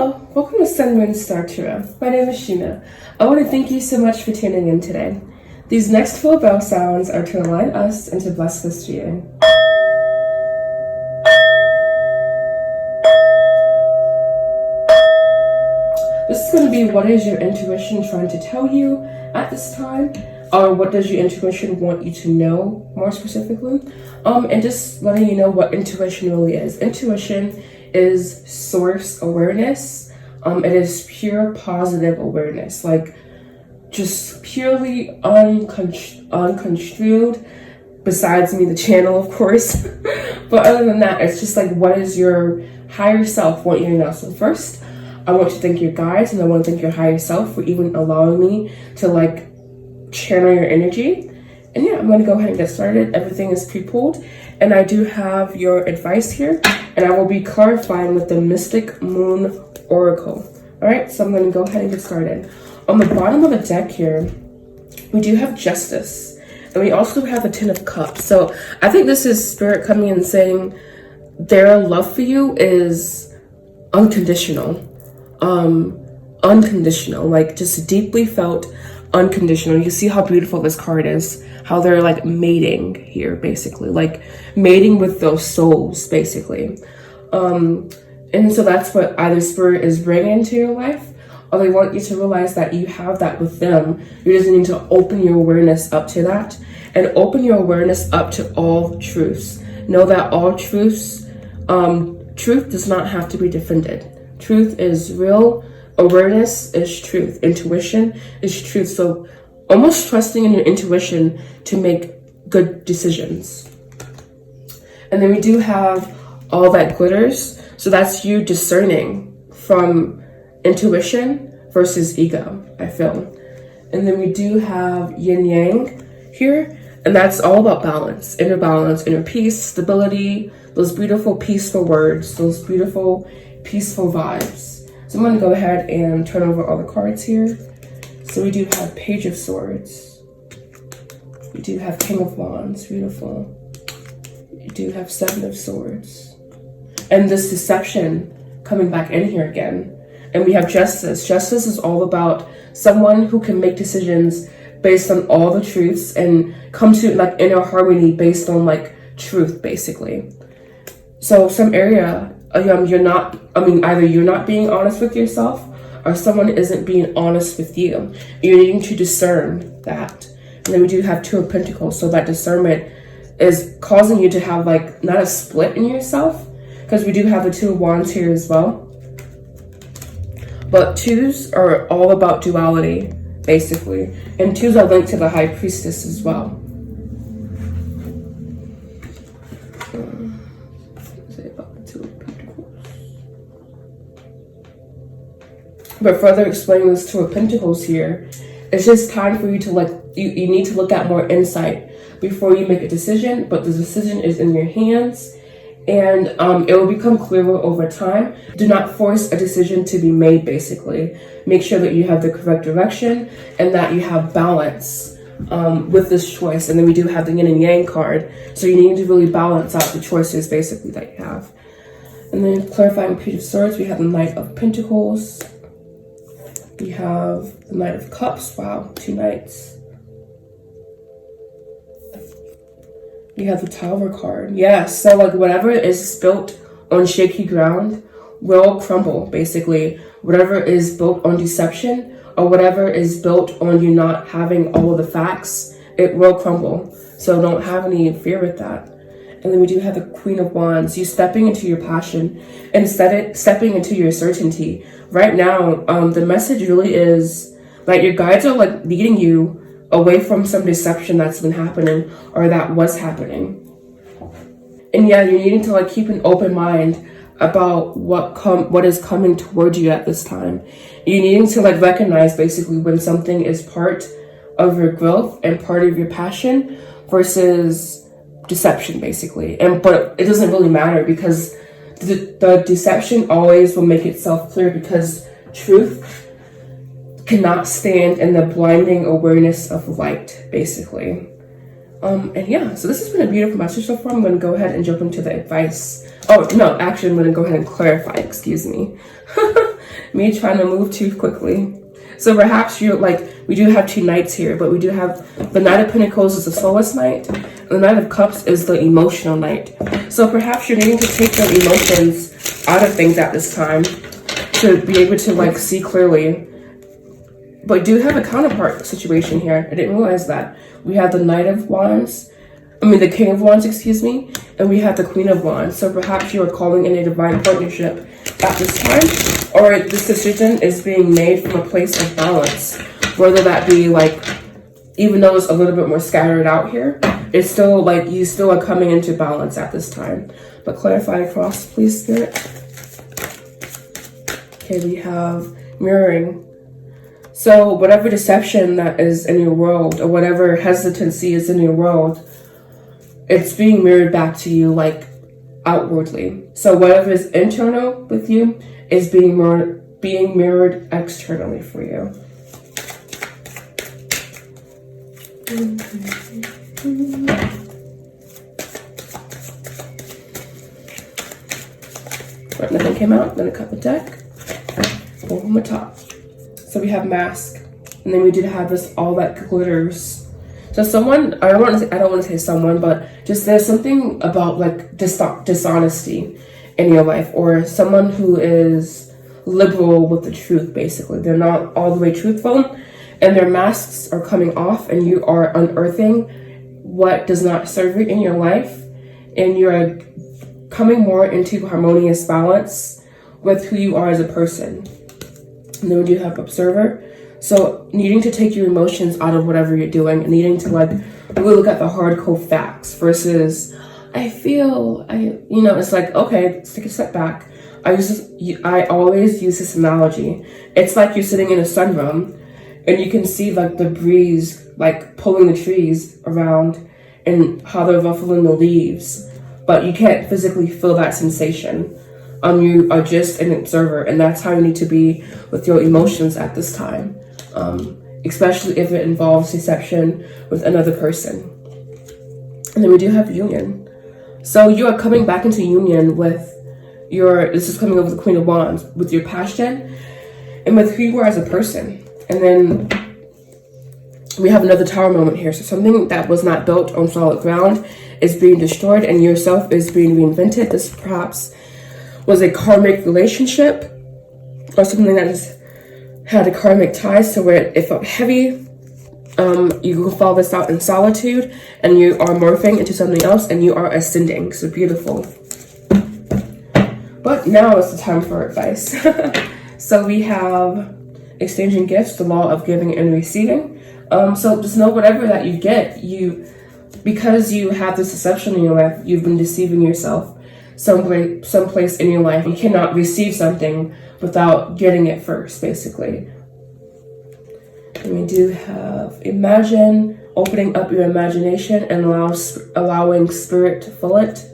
Hello, welcome to Sun Moon Star Tarot. My name is Sheena. I want to thank you so much for tuning in today. These next 4 bell sounds are to align us and to bless this reading. This is going to be what is your intuition trying to tell you at this time, or what does your intuition want you to know more specifically, and just letting you know what intuition really is. Intuition is source awareness. It is pure positive awareness, like just purely unconstrued, besides me, the channel, of course. But other than that, it's just like, what is your higher self want you to know? So first, I want to thank your guides, and I want to thank your higher self for even allowing me to like channel your energy. And yeah, I'm going to go ahead and get started. Everything is pre-pulled, and I do have your advice here, and I will be clarifying with the Mystic Moon Oracle. All right, so I'm going to go ahead and get started. On the bottom of the deck here, we do have Justice, and we also have the Ten of Cups. So I think this is Spirit coming in saying their love for you is unconditional, like just deeply felt, unconditional. You see how beautiful this card is, how they're like mating here, basically, like mating with those souls, basically. And so that's what either Spirit is bringing into your life, or they want you to realize that you have that with them. You just need to open your awareness up to that, and open your awareness up to all truths. Know that all truths, truth does not have to be defended. Truth is real. Awareness is truth. Intuition is truth. So almost trusting in your intuition to make good decisions. And then we do have all that glitters. So that's you discerning from intuition versus ego, I feel. And then we do have yin yang here. And that's all about balance, inner peace, stability, those beautiful peaceful words, those beautiful peaceful vibes. So I'm going to go ahead and turn over all the cards here. So we do have Page of Swords. We do have King of Wands, beautiful. We do have Seven of Swords. And this deception coming back in here again. And we have Justice. Justice is all about someone who can make decisions based on all the truths and come to like inner harmony based on like truth, basically. So some area, either you're not being honest with yourself, or someone isn't being honest with you. You're needing to discern that. And then we do have Two of Pentacles. So that discernment is causing you to have like not a split in yourself, because we do have the Two of Wands here as well. But twos are all about duality, basically. And twos are linked to the High Priestess as well. But further explaining this Two of Pentacles here, it's just time for you to like, you need to look at more insight before you make a decision, but the decision is in your hands, and it will become clearer over time. Do not force a decision to be made, basically. Make sure that you have the correct direction and that you have balance with this choice. And then we do have the Yin and Yang card, so you need to really balance out the choices, basically, that you have. And then clarifying Page of Swords, we have the Knight of Pentacles. We have the Knight of Cups. Wow, 2 knights. We have the Tower card. Yeah, so like whatever is built on shaky ground will crumble, basically. Whatever is built on deception, or whatever is built on you not having all of the facts, it will crumble. So don't have any fear with that. And then we do have the Queen of Wands. You stepping into your passion and stepping into your certainty. Right now, the message really is that your guides are like leading you away from some deception that's been happening, or that was happening. And yeah, you're needing to like keep an open mind about what is coming towards you at this time. You're needing to like recognize basically when something is part of your growth and part of your passion versus deception, basically. But it doesn't really matter, because the deception always will make itself clear, because truth cannot stand in the blinding awareness of light, basically. And yeah, so this has been a beautiful message so far. I'm going to go ahead and jump into the advice. Oh, no, actually, I'm going to go ahead and clarify, excuse me. Me trying to move too quickly. So perhaps you're like, we do have 2 knights here, but we do have the Knight of Pentacles is the soulless knight, and the Knight of Cups is the emotional knight. So perhaps you're needing to take your emotions out of things at this time to be able to like see clearly. But do have a counterpart situation here. I didn't realize that. We have the Knight of Wands, the King of Wands, excuse me, and we have the Queen of Wands. So perhaps you are calling in a divine partnership at this time, or this decision is being made from a place of balance, whether that be like, even though it's a little bit more scattered out here, it's still like you still are coming into balance at this time. But clarify across, please, Spirit. Okay, we have mirroring. So whatever deception that is in your world, or whatever hesitancy is in your world, it's being mirrored back to you like outwardly. So whatever is internal with you is being mirrored externally for you. Right, nothing came out. Then I cut the deck. Pull from the top. So we have mask, and then we did have this all that glitters. So someone, I don't want to say someone, but just there's something about like dishonesty in your life, or someone who is liberal with the truth. Basically, they're not all the way truthful, and their masks are coming off, and you are unearthing what does not serve you in your life, and you're coming more into harmonious balance with who you are as a person. And then we do have observer. So needing to take your emotions out of whatever you're doing, and needing to like really look at the hardcore facts versus it's like, okay, let's take a step back. I always use this analogy. It's like you're sitting in a sunroom and you can see like the breeze like pulling the trees around and how they're ruffling the leaves, but you can't physically feel that sensation. You are just an observer, and that's how you need to be with your emotions at this time, especially if it involves deception with another person. And then we do have union. So you are coming back into union with this is coming over the Queen of Wands, with your passion and with who you are as a person. And then we have another Tower moment here. So something that was not built on solid ground is being destroyed, and yourself is being reinvented. This perhaps was a karmic relationship, or something that has had a karmic ties to where it felt heavy. You will follow this out in solitude, and you are morphing into something else, and you are ascending. So beautiful. But now is the time for advice. So we have exchanging gifts, the law of giving and receiving. So just know whatever that you get, because you have this deception in your life, you've been deceiving yourself. Someplace in your life, you cannot receive something without getting it first, basically. And we do have imagine, opening up your imagination and allowing spirit to fill it.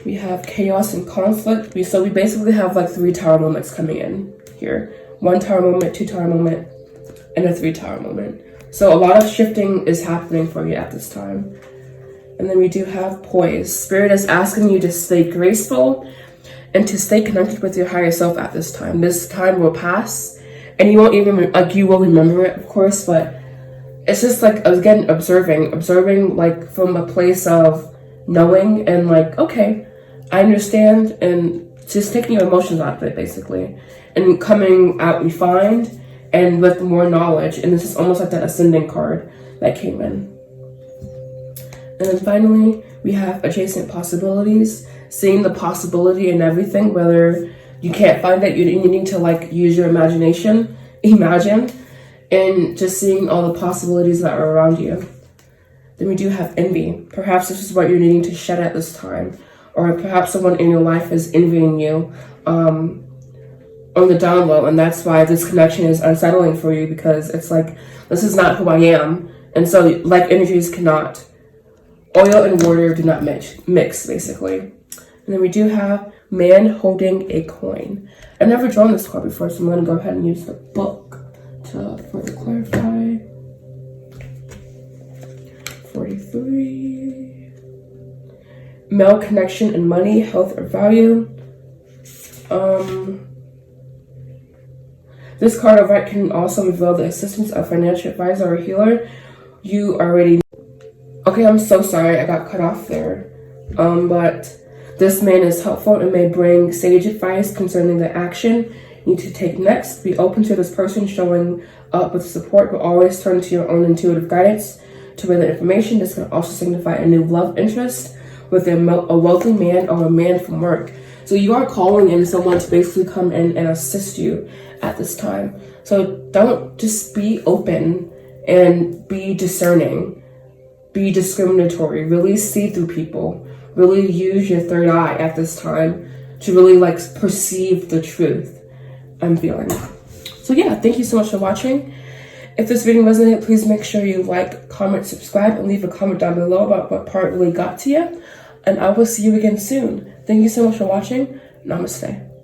We have chaos and conflict. So we basically have like 3 Tower moments coming in here. 1 Tower moment, 2 Tower moment, and a 3 Tower moment. So a lot of shifting is happening for you at this time. And then we do have poise. Spirit is asking you to stay graceful and to stay connected with your higher self at this time. This time will pass, and you won't even, you will remember it, of course, but it's just like, again, observing like from a place of knowing and like, okay, I understand, and just taking your emotions out of it, basically, and coming out refined and with more knowledge. And this is almost like that ascending card that came in. And then finally, we have adjacent possibilities, seeing the possibility in everything, whether you can't find it, you need to like use your imagination, imagine, and just seeing all the possibilities that are around you. Then we do have envy. Perhaps this is what you're needing to shed at this time, or perhaps someone in your life is envying you on the down low, and that's why this connection is unsettling for you, because it's like, this is not who I am, and so like energies cannot. Oil and water do not mix, basically. And then we do have man holding a coin. I've never drawn this card before, so I'm going to go ahead and use the book to further clarify for 3. Male connection and money, health, or value. This card of right can also reveal the assistance of financial advisor or healer you already. Okay, I'm so sorry I got cut off there. But this man is helpful and may bring sage advice concerning the action you need to take next. Be open to this person showing up with support, but always turn to your own intuitive guidance to relay information. This can also signify a new love interest with a wealthy man or a man from work. So you are calling in someone to basically come in and assist you at this time. So don't just be open and be discerning, be discriminatory, really see through people, really use your third eye at this time to really like perceive the truth I'm feeling. So yeah, thank you so much for watching. If this video resonated, please make sure you like, comment, subscribe, and leave a comment down below about what part really got to you. And I will see you again soon. Thank you so much for watching. Namaste.